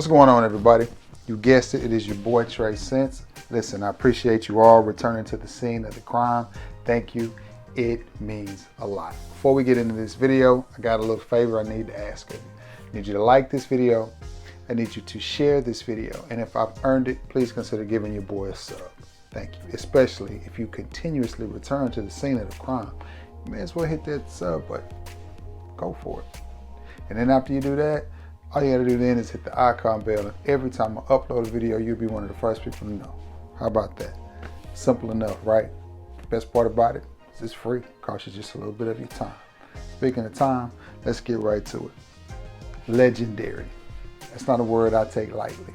What's going on, everybody? You guessed it, it is your boy Trey Sense. Listen, I appreciate you all returning to the scene of the crime. Thank you. It means a lot. Before we get into this video, I got a little favor I need to ask of you. I need you to like this video. I need you to share this video. And if I've earned it, please consider giving your boy a sub. Thank you. Especially if you continuously return to the scene of the crime. You may as well hit that sub button. Go for it. And then after you do that, all you gotta do then is hit the icon bell, and every time I upload a video, you'll be one of the first people to know. How about that? Simple enough, right? Best part about it is it's free. Costs you just a little bit of your time. Speaking of time, let's get right to it. Legendary. That's not a word I take lightly.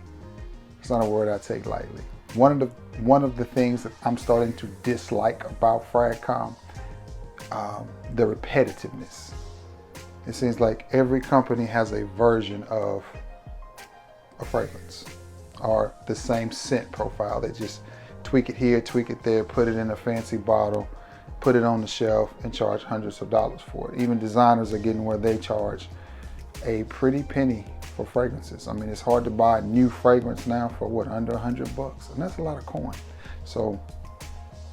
It's not a word I take lightly. One of the things that I'm starting to dislike about Fragcom, the repetitiveness. It seems like every company has a version of a fragrance or the same scent profile. They just tweak it here, tweak it there, put it in a fancy bottle, put it on the shelf, and charge hundreds of dollars for it. Even designers are getting where they charge a pretty penny for fragrances. I mean, it's hard to buy a new fragrance now for what, under $100, and that's a lot of coin. So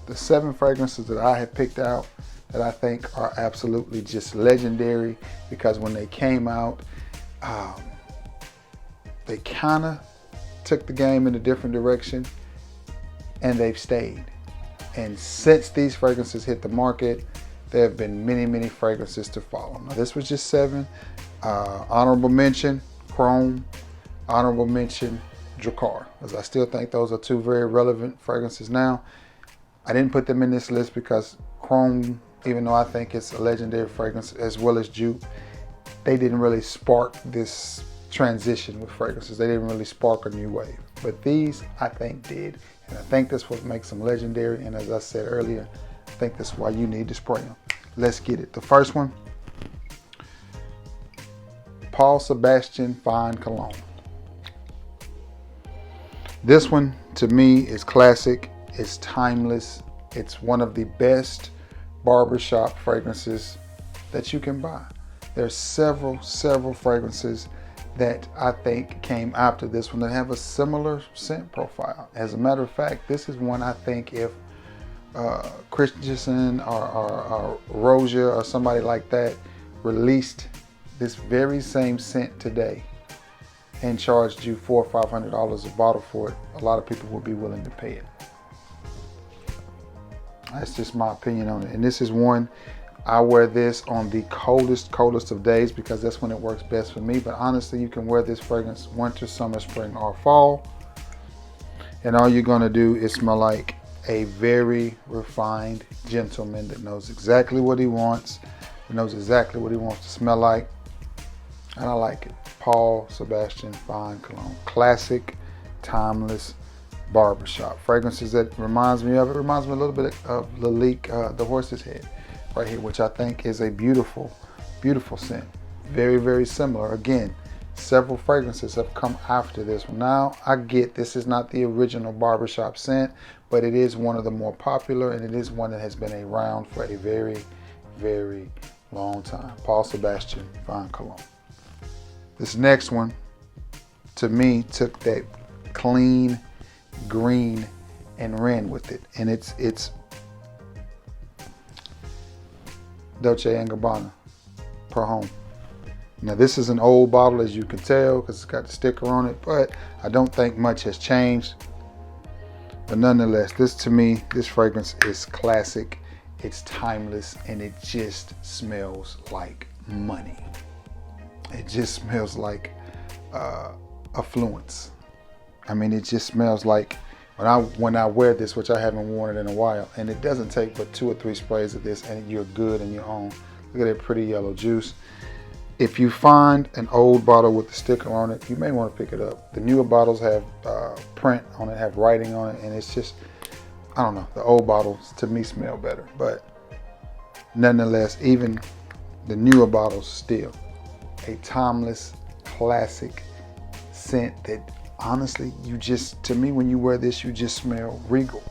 the 7 fragrances that I have picked out that I think are absolutely just legendary, because when they came out, they kind of took the game in a different direction, and they've stayed. And since these fragrances hit the market, there have been many, many fragrances to follow. Now, this was just 7. Honorable mention, Chrome. Honorable mention, Drakkar, as I still think those are 2 very relevant fragrances now. I didn't put them in this list because Chrome, even though I think it's a legendary fragrance, as well as Jupe, they didn't really spark this transition with fragrances. They didn't really spark a new wave. But these, I think, did. And I think that's what makes them legendary. And as I said earlier, I think that's why you need to spray them. Let's get it. The first one, Sebastian Fine Cologne. This one, to me, is classic. It's timeless. It's one of the best barbershop fragrances that you can buy. There's several fragrances that I think came after this one that have a similar scent profile. As a matter of fact, this is one I think if Christensen or Rosia or somebody like that released this very same scent today and charged you $400 or $500 a bottle for it, a lot of people would be willing to pay it. That's just my opinion on it. And this is one, I wear this on the coldest of days because that's when it works best for me. But honestly, you can wear this fragrance winter, summer, spring, or fall. And all you're gonna do is smell like a very refined gentleman that knows exactly what he wants, knows exactly what he wants to smell like. And I like it. Sebastian Fine Cologne. Classic, timeless barbershop fragrances that reminds me of, it reminds me a little bit of Lalique, the horse's head right here, which I think is a beautiful scent. Very, very similar. Again, several fragrances have come after this one. Now, I get this is not the original barbershop scent, but it is one of the more popular, and it is one that has been around for a very, very long time. Sebastian Fine Cologne. This next one, to me, took that clean green and ran with it, and it's Dolce Gabbana per Homme. Now, this is an old bottle, as you can tell, because it's got the sticker on it, but I don't think much has changed. But nonetheless, to me, this fragrance is classic, it's timeless, and it just smells like money. It just smells like affluence. I mean, it just smells like, when I wear this, which I haven't worn it in a while, and it doesn't take but 2 or 3 sprays of this, and you're good and you're on. Look at that pretty yellow juice. If you find an old bottle with the sticker on it, you may want to pick it up. The newer bottles have print on it, have writing on it, and it's just, I don't know, the old bottles to me smell better. But nonetheless, even the newer bottles still a timeless, classic scent that honestly, to me, when you wear this, you just smell regal.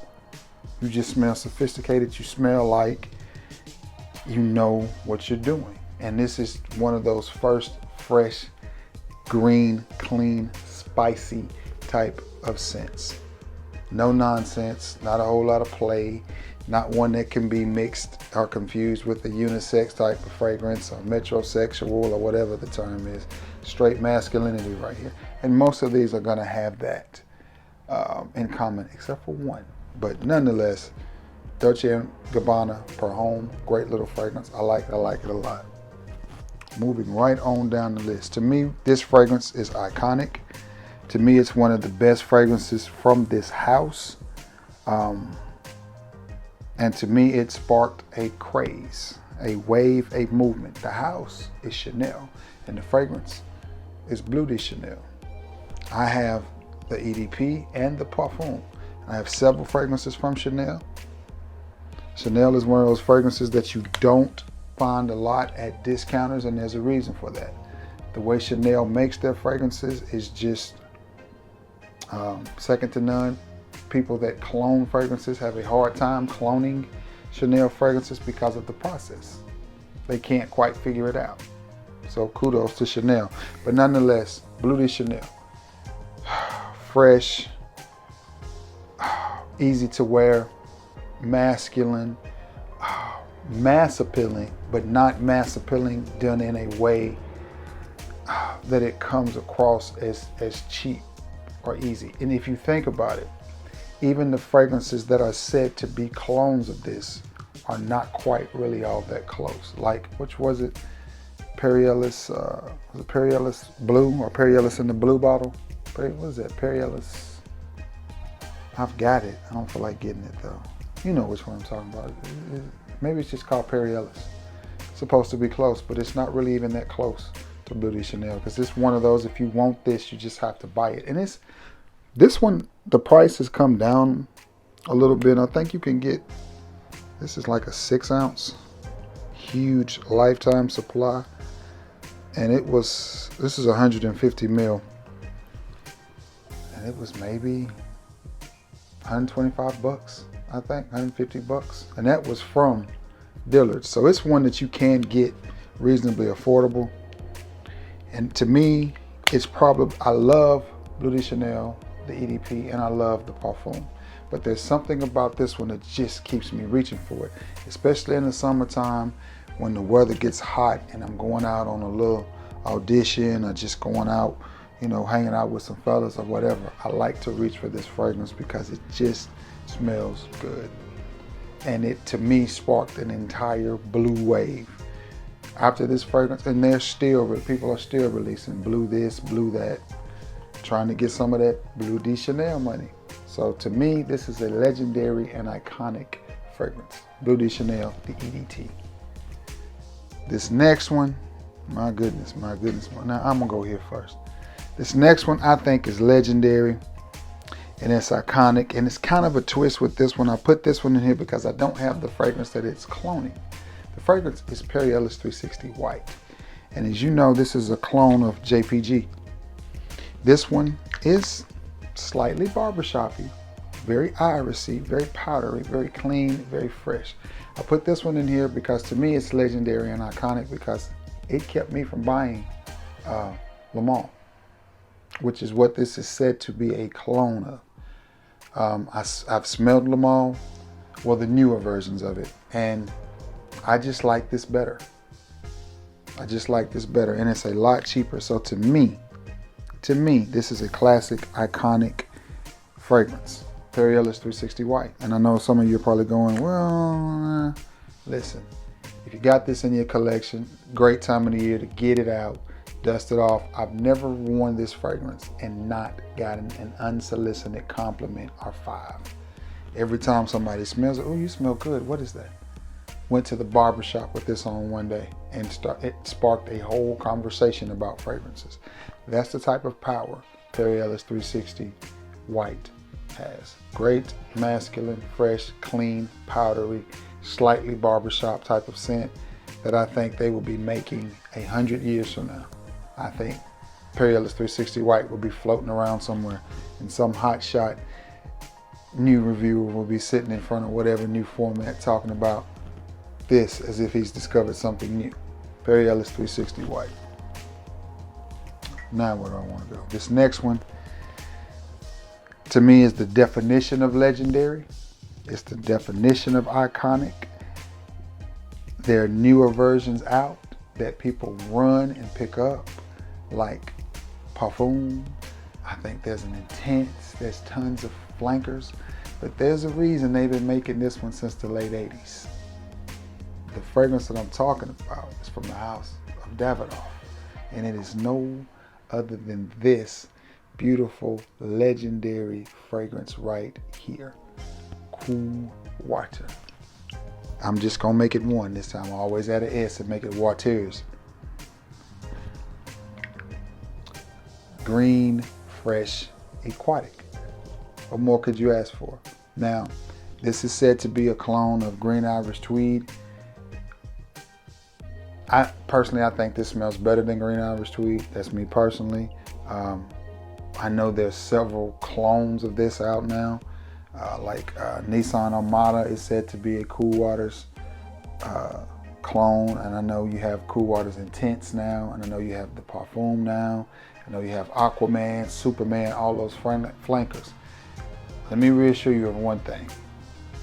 You just smell sophisticated. You smell like you know what you're doing. And this is one of those first fresh, green, clean, spicy type of scents. No nonsense, not a whole lot of play, not one that can be mixed or confused with a unisex type of fragrance or metrosexual or whatever the term is. Straight masculinity right here. And most of these are going to have that in common, except for one. But nonetheless, Dolce Gabbana per Homme, great little fragrance. I like it a lot. Moving right on down the list. To me, this fragrance is iconic. To me, it's one of the best fragrances from this house. And to me, it sparked a craze, a wave, a movement. The house is Chanel, and the fragrance is Bleu de Chanel. I have the EDP and the Parfum. I have several fragrances from Chanel. Chanel is one of those fragrances that you don't find a lot at discounters, and there's a reason for that. The way Chanel makes their fragrances is just second to none. People that clone fragrances have a hard time cloning Chanel fragrances because of the process. They can't quite figure it out. So kudos to Chanel. But nonetheless, Bleu de Chanel. Fresh, easy to wear, masculine, mass appealing, but not mass appealing done in a way that it comes across as cheap or easy. And if you think about it, even the fragrances that are said to be clones of this are not quite really all that close. Like, which was it? Ellis, was it Ellis Blue or Ellis in the blue bottle? What was that? Ellis. I've got it. I don't feel like getting it though. You know which one I'm talking about. Maybe it's just called Ellis. It's supposed to be close, but it's not really even that close to Bleu de Chanel, because it's one of those, if you want this, you just have to buy it. And it's this one, the price has come down a little bit. I think you can get, this is like a 6-ounce, huge lifetime supply. And it was, this is 150 mil. And it was maybe 125 bucks, I think, 150 bucks. And that was from Dillard's. So it's one that you can get reasonably affordable. And to me, it's probably, I love Bleu de Chanel, the EDP, and I love the Parfum. But there's something about this one that just keeps me reaching for it, especially in the summertime when the weather gets hot and I'm going out on a little audition or just going out, you know, hanging out with some fellas or whatever. I like to reach for this fragrance because it just smells good. And it, to me, sparked an entire blue wave. After this fragrance, and people are still releasing blue this, blue that, trying to get some of that Bleu de Chanel money. So to me, this is a legendary and iconic fragrance. Bleu de Chanel, the EDT. This next one, my goodness. Now I'm gonna go here first. This next one I think is legendary and it's iconic, and it's kind of a twist with this one. I put this one in here because I don't have the fragrance that it's cloning. The fragrance is Ellis 360 White. And as you know, this is a clone of JPG. This one is slightly barbershoppy, very irisy, very powdery, very clean, very fresh. I put this one in here because to me it's legendary and iconic because it kept me from buying Le Mans, which is what this is said to be a clone of. I've smelled Le Mans, well, the newer versions of it, and I just like this better. And it's a lot cheaper. So to me, this is a classic, iconic fragrance, Ellis 360 White. And I know some of you are probably going, well, listen, if you got this in your collection, great time of the year to get it out, dust it off. I've never worn this fragrance and not gotten an unsolicited compliment or 5. Every time somebody smells it, oh, you smell good. What is that? Went to the barbershop with this on one day and it sparked a whole conversation about fragrances. That's the type of power Ellis 360 White has. Great, masculine, fresh, clean, powdery, slightly barbershop type of scent that I think they will be making 100 years from now. I think Ellis 360 White will be floating around somewhere and some hotshot new reviewer will be sitting in front of whatever new format talking about this as if he's discovered something new. Ellis 360 White. Now where do I want to go? This next one to me is the definition of legendary. It's the definition of iconic. There are newer versions out that people run and pick up, like Parfum. I think there's an Intense, there's tons of flankers, but there's a reason they've been making this one since the late 80s. The fragrance that I'm talking about is from the house of Davidoff, and it is no other than this beautiful, legendary fragrance right here, Cool Water. I'm just gonna make it one this time. I always add an S and make it Waters. Green, fresh, aquatic. What more could you ask for? Now, this is said to be a clone of Green Irish Tweed. I think this smells better than Green Irish Tweed. That's me personally. I know there's several clones of this out now. Nissan Armada is said to be a Cool Waters clone, and I know you have Cool Waters Intense now, and I know you have the Parfum now. I know you have Aquaman, Superman, all those flankers. Let me reassure you of one thing.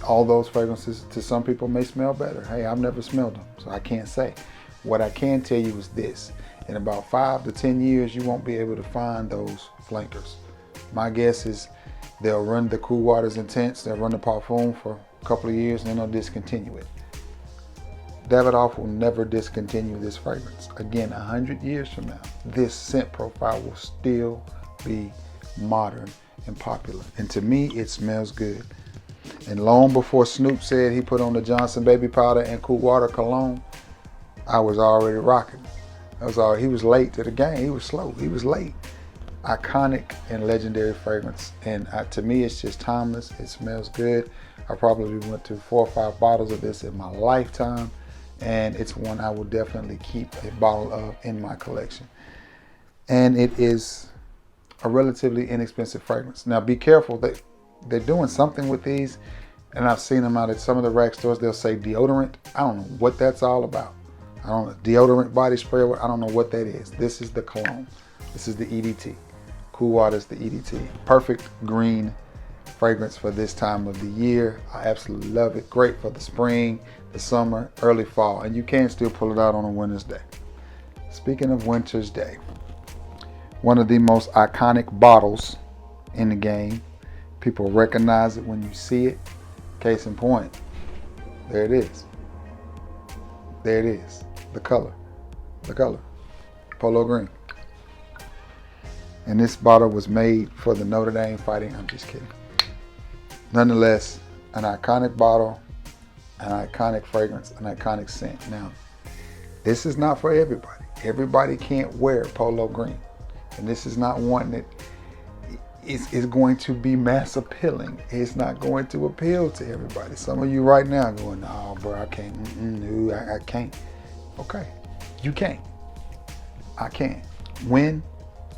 All those fragrances to some people may smell better. Hey, I've never smelled them, so I can't say. What I can tell you is this. In about 5 to 10 years, you won't be able to find those flankers. My guess is they'll run the Cool Waters Intense, they'll run the Parfum for a couple of years, and then they'll discontinue it. Davidoff will never discontinue this fragrance. Again, 100 years from now, this scent profile will still be modern and popular. And to me, it smells good. And long before Snoop said he put on the Johnson Baby Powder and Cool Water Cologne, I was already rocking. He was late to the game. He was slow. He was late. Iconic and legendary fragrance. And to me, it's just timeless. It smells good. I probably went through 4 or 5 bottles of this in my lifetime. And it's one I will definitely keep a bottle of in my collection. And it is a relatively inexpensive fragrance. Now be careful, they're doing something with these, and I've seen them out at some of the rack stores. They'll say deodorant. I don't know what that's all about. I don't know, deodorant body spray, I don't know what that is. This is the cologne. This is the EDT. Cool Waters, the EDT. Perfect green fragrance for this time of the year. I absolutely love it. Great for the spring, the summer, early fall, and you can still pull it out on a winter's day. Speaking of winter's day, one of the most iconic bottles in the game. People recognize it when you see it. Case in point, there it is. There it is. The color. Polo Green. And this bottle was made for the Notre Dame Fighting. I'm just kidding. Nonetheless, an iconic bottle, an iconic fragrance, an iconic scent. Now, this is not for everybody. Everybody can't wear Polo Green. And this is not one that is going to be mass appealing. It's not going to appeal to everybody. Some of you right now going, "Oh, bro, I can't. No, I can't." Okay, you can't. I can. When?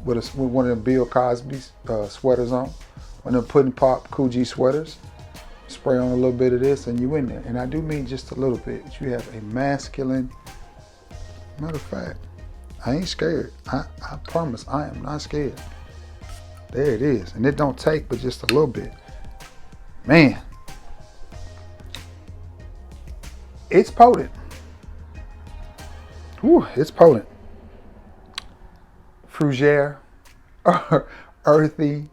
With one of the Bill Cosby sweaters on, when they're putting pop Coogee sweaters, spray on a little bit of this, and you in there. And I do mean just a little bit. You have a masculine. Matter of fact, I ain't scared. I promise, I am not scared. There it is. And it don't take but just a little bit. Man. It's potent. Whew, it's potent. Fougere, earthy,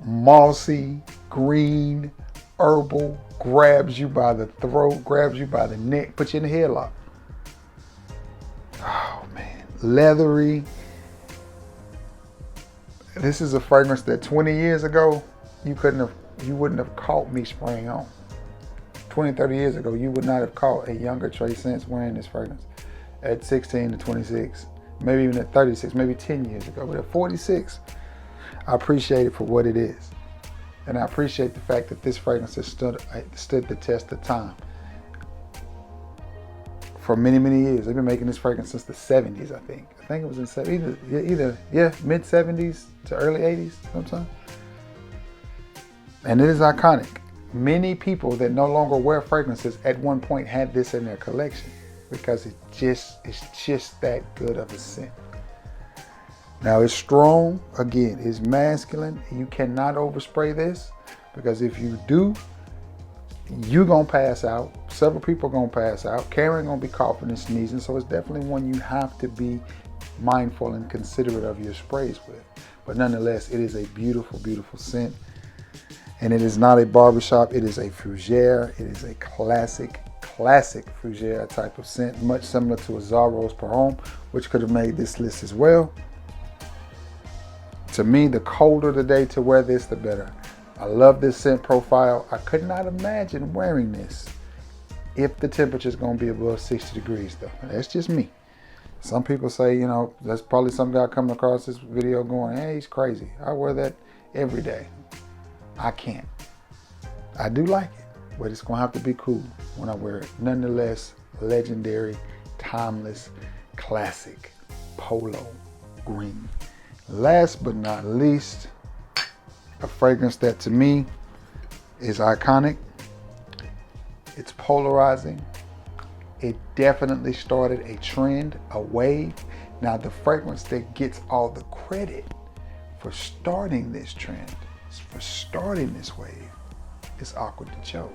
mossy, green, herbal, grabs you by the throat, grabs you by the neck, puts you in a headlock. Oh man, leathery. This is a fragrance that 20 years ago, you wouldn't have caught me spraying on. 20, 30 years ago, you would not have caught a younger Trey Scents wearing this fragrance. At 16 to 26, maybe even at 36, maybe 10 years ago, but at 46, I appreciate it for what it is. And I appreciate the fact that this fragrance has stood the test of time. For many, many years. They've been making this fragrance since the 70s, I think. I think it was in either mid 70s to early 80s sometime. And it is iconic. Many people that no longer wear fragrances at one point had this in their collection because it's just that good of a scent. Now it's strong, again, it's masculine. You cannot overspray this, because if you do, you're gonna pass out. Several people are gonna pass out. Karen gonna be coughing and sneezing, so it's definitely one you have to be mindful and considerate of your sprays with. But nonetheless, it is a beautiful, beautiful scent. And it is not a barbershop, it is a fougere. It is a classic fougere type of scent, much similar to a Zaros per Homme, which could have made this list as well. To me, the colder the day to wear this, the better. I love this scent profile. I could not imagine wearing this if the temperature is going to be above 60 degrees though. That's just me. Some people say, you know, that's probably some guy coming across this video going, hey, he's crazy. I wear that every day. I can't. I do like it, but it's going to have to be cool when I wear it. Nonetheless, legendary, timeless, classic Polo Green. Last but not least, a fragrance that to me is iconic. It's polarizing. It definitely started a trend, a wave. Now the fragrance that gets all the credit for starting this trend, for starting this wave, is Acqua di Gio.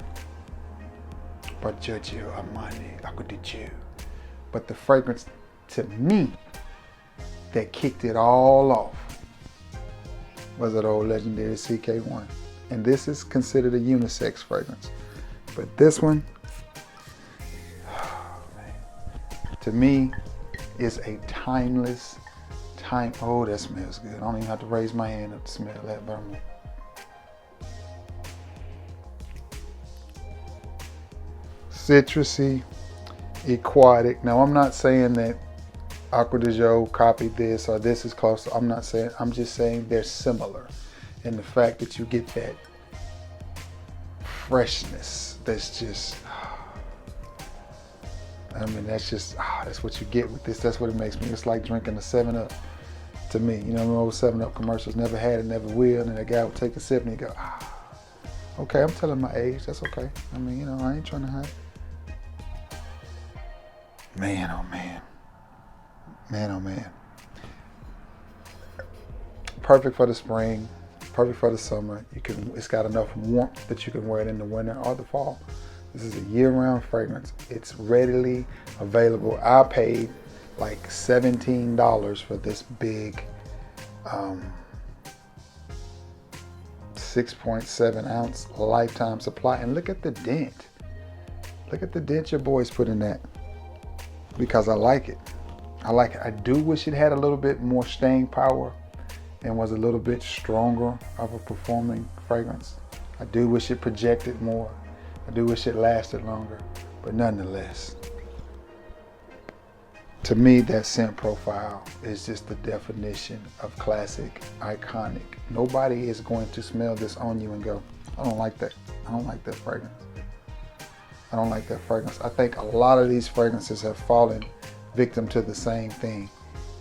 But Giorgio Armani, Acqua di Gio. But the fragrance to me that kicked it all off was that old legendary CK1. And this is considered a unisex fragrance. But this one, oh man, to me, is a timeless, oh, that smells good. I don't even have to raise my hand up to smell that burn. Citrusy, aquatic. Now, I'm not saying that Acqua di Gio copied this or this is close. I'm not saying, I'm just saying they're similar in the fact that you get that freshness that's just, I mean, that's just, that's what you get with this. That's what it makes me. It's like drinking a 7-Up to me. You know, the old 7-Up commercials, never had it, never will. And then the guy would take a sip and he'd go, okay, I'm telling my age. That's okay. I mean, you know, I ain't trying to hide. Man, oh man. Man, oh man. Perfect for the spring, perfect for the summer. It's got enough warmth that you can wear it in the winter or the fall. This is a year-round fragrance. It's readily available. I paid like $17 for this big 6.7 ounce lifetime supply. And look at the dent. Look at the dent your boys put in that. Because I like it. I like it. I do wish it had a little bit more staying power and was a little bit stronger of a performing fragrance. I do wish it projected more. I do wish it lasted longer. But nonetheless, to me, that scent profile is just the definition of classic, iconic. Nobody is going to smell this on you and go, I don't like that. I don't like that fragrance. I don't like that fragrance. I think a lot of these fragrances have fallen victim to the same thing.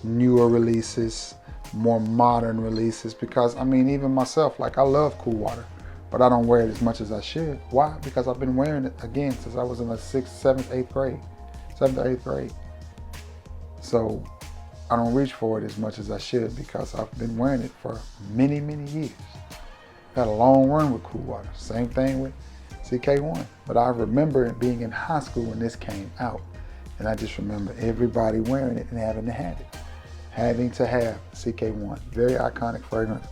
Newer releases, more modern releases, because I mean, even myself, like I love cool water, but I don't wear it as much as I should. Why? Because I've been wearing it again since I was in the 6th, 7th, 8th grade, 7th or 8th grade. So I don't reach for it as much as I should because I've been wearing it for many, many years. Had a long run with cool water. Same thing with CK1. But I remember it being in high school when this came out. And I just remember everybody wearing it and having to have it. Having to have CK1. Very iconic fragrance.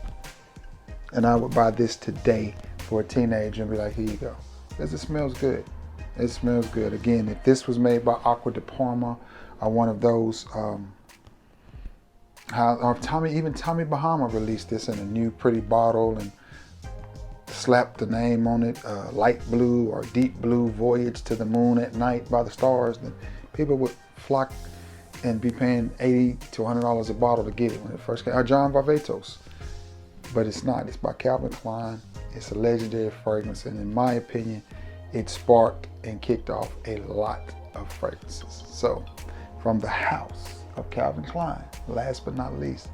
And I would buy this today for a teenager and be like, here you go. Because it smells good. It smells good. Again, if this was made by Acqua di Parma or one of those, even Tommy Bahama released this in a new pretty bottle and slapped the name on it, light blue or deep blue voyage to the moon at night by the stars, then people would flock and be paying $80 to $100 a bottle to get it when it first came. Or John Varvatos. But it's not. It's by Calvin Klein. It's a legendary fragrance, and in my opinion, it sparked and kicked off a lot of fragrances. So, from the house of Calvin Klein, last but not least,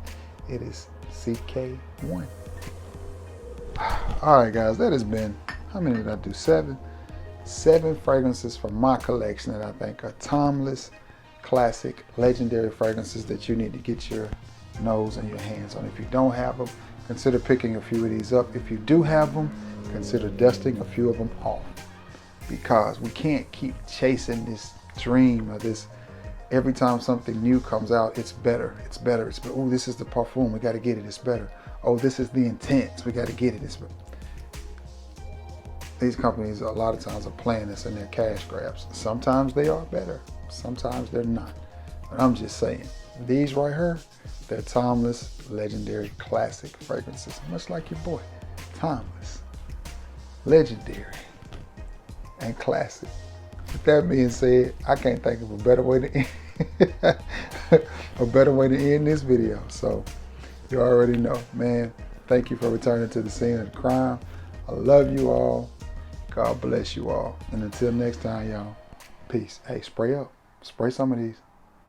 it is CK1. All right, guys, that has been, how many did I do? 7? 7 fragrances from my collection that I think are timeless, classic, legendary fragrances that you need to get your nose, and your hands on. If you don't have them, consider picking a few of these up. If you do have them, consider dusting a few of them off, because we can't keep chasing this dream of this. Every time something new comes out, it's better, it's better, it's better. Oh, this is the parfum, we got to get it, it's better. Oh, this is the intense, we got to get it, it's better. These companies a lot of times are playing this in their cash grabs. Sometimes they are better, sometimes they're not. But I'm just saying, these right here, they're timeless, legendary, classic fragrances, much like your boy. Timeless, legendary, and classic. With that being said, I can't think of a better way to end this video. So you already know, man. Thank you for returning to the scene of the crime. I love you all. God bless you all. And until next time, y'all, peace. Hey, spray up. Spray some of these.